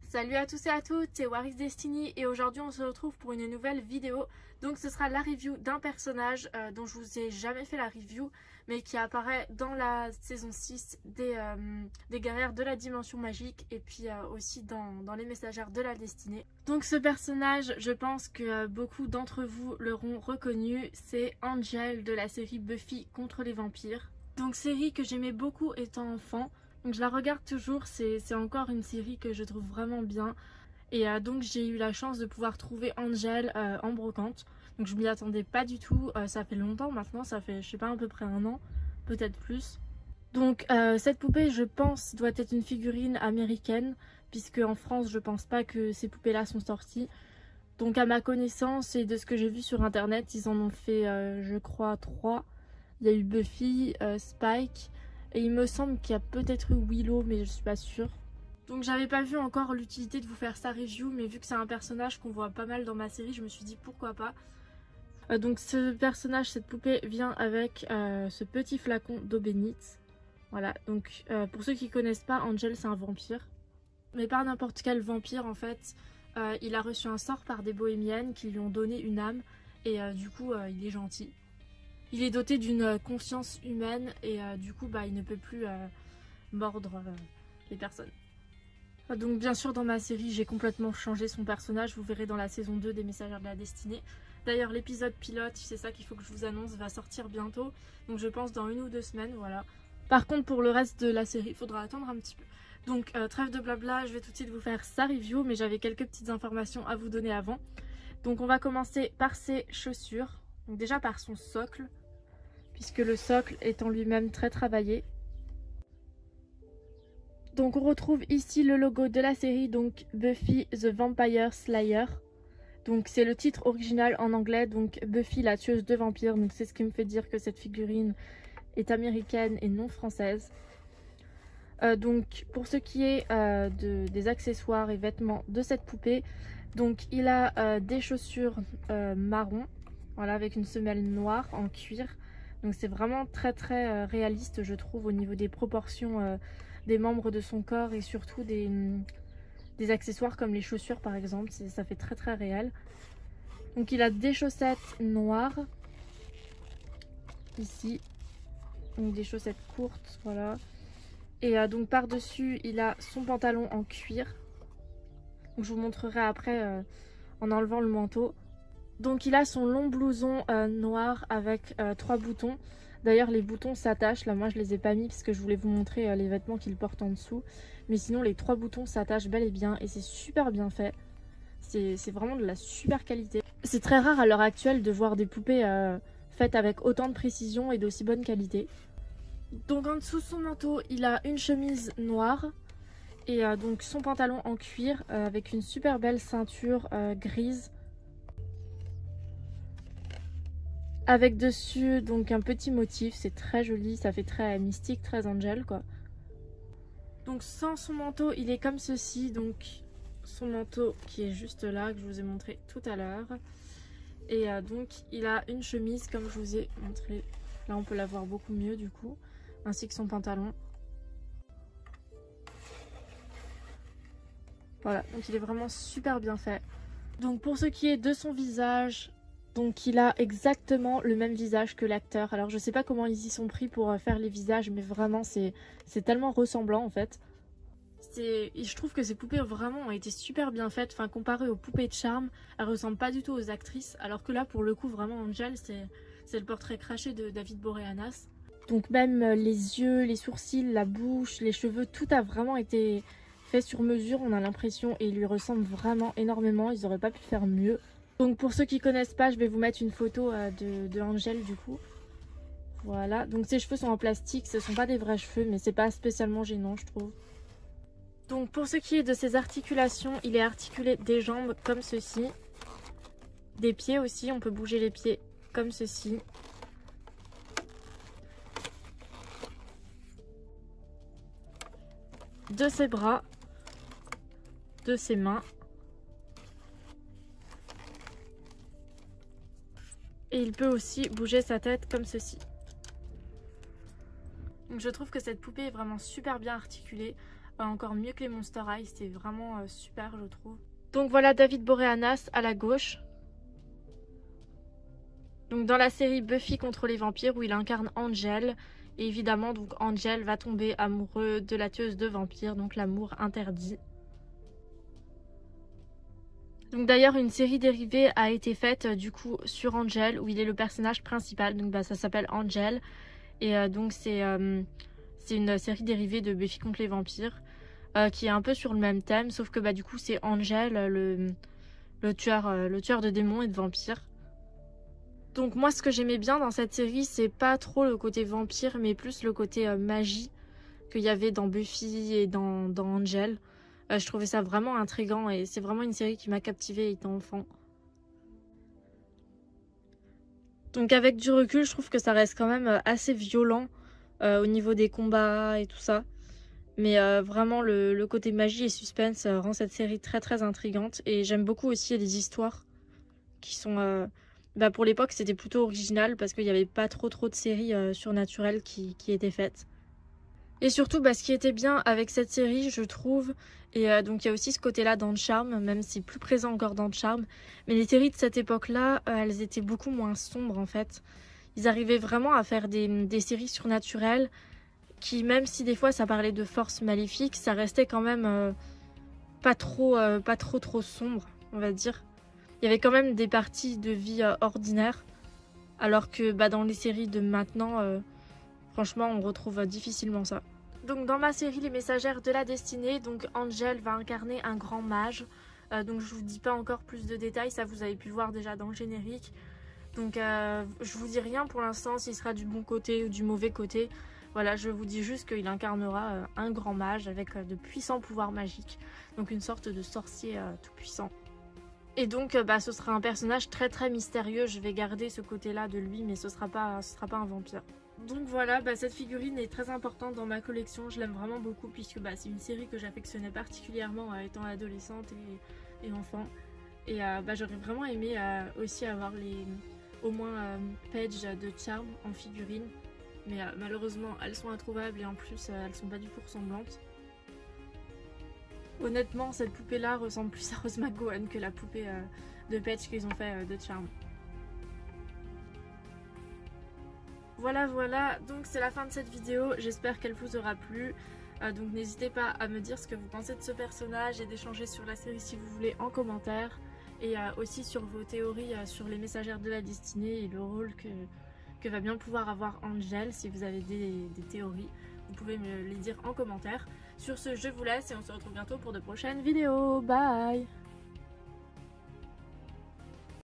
Salut à tous et à toutes, c'est Waris Destiny et aujourd'hui on se retrouve pour une nouvelle vidéo. Donc ce sera la review d'un personnage dont je vous ai jamais fait la review mais qui apparaît dans la saison 6 des guerrières de la dimension magique et puis aussi dans les messagères de la destinée. Donc ce personnage, je pense que beaucoup d'entre vous l'auront reconnu, c'est Angel de la série Buffy contre les vampires. Donc série que j'aimais beaucoup étant enfant. Donc je la regarde toujours, c'est encore une série que je trouve vraiment bien. Et donc j'ai eu la chance de pouvoir trouver Angel en brocante. Donc je m'y attendais pas du tout, ça fait longtemps maintenant, ça fait je sais pas à peu près un an, peut-être plus. Donc cette poupée je pense doit être une figurine américaine, puisque en France je pense pas que ces poupées là sont sorties. Donc à ma connaissance et de ce que j'ai vu sur internet, ils en ont fait je crois 3. Il y a eu Buffy, Spike... Et il me semble qu'il y a peut-être eu Willow, mais je suis pas sûre. Donc j'avais pas vu encore l'utilité de vous faire sa review, mais vu que c'est un personnage qu'on voit pas mal dans ma série, je me suis dit pourquoi pas. Donc ce personnage, cette poupée, vient avec ce petit flacon d'eau bénite. Voilà, donc pour ceux qui connaissent pas, Angel c'est un vampire. Mais pas n'importe quel vampire en fait. Il a reçu un sort par des bohémiennes qui lui ont donné une âme. Et du coup, il est gentil. Il est doté d'une conscience humaine et du coup il ne peut plus mordre les personnes. Donc bien sûr dans ma série j'ai complètement changé son personnage, vous verrez dans la saison 2 des Messagères de la Destinée. D'ailleurs l'épisode pilote, c'est ça qu'il faut que je vous annonce, va sortir bientôt. Donc je pense dans 1 ou 2 semaines, voilà. Par contre pour le reste de la série, il faudra attendre un petit peu. Donc trêve de blabla, je vais tout de suite vous faire sa review, mais j'avais quelques petites informations à vous donner avant. Donc on va commencer par ses chaussures, donc déjà par son socle, puisque le socle est en lui-même très travaillé. Donc on retrouve ici le logo de la série, donc Buffy the Vampire Slayer. Donc c'est le titre original en anglais, donc Buffy la tueuse de vampires. Donc c'est ce qui me fait dire que cette figurine est américaine et non française. Donc pour ce qui est des accessoires et vêtements de cette poupée, donc il a des chaussures marron, voilà, avec une semelle noire en cuir. Donc c'est vraiment très réaliste je trouve au niveau des proportions des membres de son corps et surtout des accessoires comme les chaussures par exemple, ça fait très réel. Donc il a des chaussettes noires ici, donc des chaussettes courtes, voilà. Et donc par dessus il a son pantalon en cuir, donc je vous montrerai après en enlevant le manteau. Donc il a son long blouson noir avec 3 boutons. D'ailleurs les boutons s'attachent, là moi je les ai pas mis parce que je voulais vous montrer les vêtements qu'il porte en dessous. Mais sinon les 3 boutons s'attachent bel et bien et c'est super bien fait. C'est vraiment de la super qualité. C'est très rare à l'heure actuelle de voir des poupées faites avec autant de précision et d'aussi bonne qualité. Donc en dessous de son manteau il a une chemise noire. Et donc son pantalon en cuir avec une super belle ceinture grise. Avec dessus donc un petit motif, c'est très joli, ça fait très mystique, très angel quoi. Donc sans son manteau il est comme ceci, donc son manteau qui est juste là que je vous ai montré tout à l'heure. Et donc il a une chemise comme je vous ai montré, là on peut la voir beaucoup mieux du coup, ainsi que son pantalon. Voilà, donc il est vraiment super bien fait. Donc pour ce qui est de son visage, donc il a exactement le même visage que l'acteur. Alors je sais pas comment ils y sont pris pour faire les visages, mais vraiment c'est tellement ressemblant en fait. Je trouve que ces poupées vraiment ont été super bien faites. Enfin comparé aux poupées de charme, elles ressemblent pas du tout aux actrices. Alors que là pour le coup vraiment Angel c'est le portrait craché de David Boreanaz. Donc même les yeux, les sourcils, la bouche, les cheveux, tout a vraiment été fait sur mesure on a l'impression. Et il lui ressemble vraiment énormément, ils auraient pas pu faire mieux. Donc pour ceux qui connaissent pas, je vais vous mettre une photo de Angel du coup. Voilà, donc ses cheveux sont en plastique, ce sont pas des vrais cheveux mais c'est pas spécialement gênant je trouve. Donc pour ce qui est de ses articulations, il est articulé des jambes comme ceci. Des pieds aussi, on peut bouger les pieds comme ceci. De ses bras, de ses mains. Et il peut aussi bouger sa tête comme ceci. Donc je trouve que cette poupée est vraiment super bien articulée. Encore mieux que les Monster High, c'est vraiment super je trouve. Donc voilà David Boreanaz à la gauche. Donc dans la série Buffy contre les vampires où il incarne Angel. Et évidemment donc Angel va tomber amoureux de la tueuse de vampires, donc l'amour interdit. Donc d'ailleurs une série dérivée a été faite du coup sur Angel où il est le personnage principal, donc ça s'appelle Angel. Et donc c'est une série dérivée de Buffy contre les vampires qui est un peu sur le même thème, sauf que du coup c'est Angel le tueur de démons et de vampires. Donc moi ce que j'aimais bien dans cette série c'est pas trop le côté vampire mais plus le côté magie qu'il y avait dans Buffy et dans Angel. Je trouvais ça vraiment intriguant et c'est vraiment une série qui m'a captivée étant enfant. Donc avec du recul je trouve que ça reste quand même assez violent au niveau des combats et tout ça. Mais vraiment le côté magie et suspense rend cette série très très intrigante. Et j'aime beaucoup aussi les histoires qui sont... pour l'époque c'était plutôt original parce qu'il n'y avait pas trop de séries surnaturelles qui étaient faites. Et surtout ce qui était bien avec cette série je trouve, et donc il y a aussi ce côté là dans Charmed, même si plus présent encore dans Charmed, mais les séries de cette époque là elles étaient beaucoup moins sombres en fait. Ils arrivaient vraiment à faire des séries surnaturelles qui, même si des fois ça parlait de forces maléfiques, ça restait quand même pas trop sombre on va dire. Il y avait quand même des parties de vie ordinaires, alors que dans les séries de maintenant, franchement, on retrouve difficilement ça. Donc dans ma série Les Messagères de la Destinée, donc Angel va incarner un grand mage. Donc je vous dis pas encore plus de détails, ça vous avez pu le voir déjà dans le générique. Donc je vous dis rien pour l'instant s'il sera du bon côté ou du mauvais côté. Voilà, je vous dis juste qu'il incarnera un grand mage avec de puissants pouvoirs magiques. Donc une sorte de sorcier tout puissant. Et donc ce sera un personnage très très mystérieux. Je vais garder ce côté là de lui mais ce sera pas un vampire. Donc voilà, cette figurine est très importante dans ma collection. Je l'aime vraiment beaucoup puisque c'est une série que j'affectionnais particulièrement étant adolescente et enfant. Et j'aurais vraiment aimé aussi avoir au moins Paige de Charmed en figurine. Mais malheureusement elles sont introuvables et en plus elles sont pas du tout ressemblantes. Honnêtement cette poupée là ressemble plus à Rose McGowan que la poupée de Paige qu'ils ont fait de Charmed. Voilà, donc c'est la fin de cette vidéo, j'espère qu'elle vous aura plu. Donc n'hésitez pas à me dire ce que vous pensez de ce personnage et d'échanger sur la série si vous voulez en commentaire. Et aussi sur vos théories sur les Messagères de la Destinée et le rôle que va bien pouvoir avoir Angel. Si vous avez des théories, vous pouvez me les dire en commentaire. Sur ce, je vous laisse et on se retrouve bientôt pour de prochaines vidéos. Bye!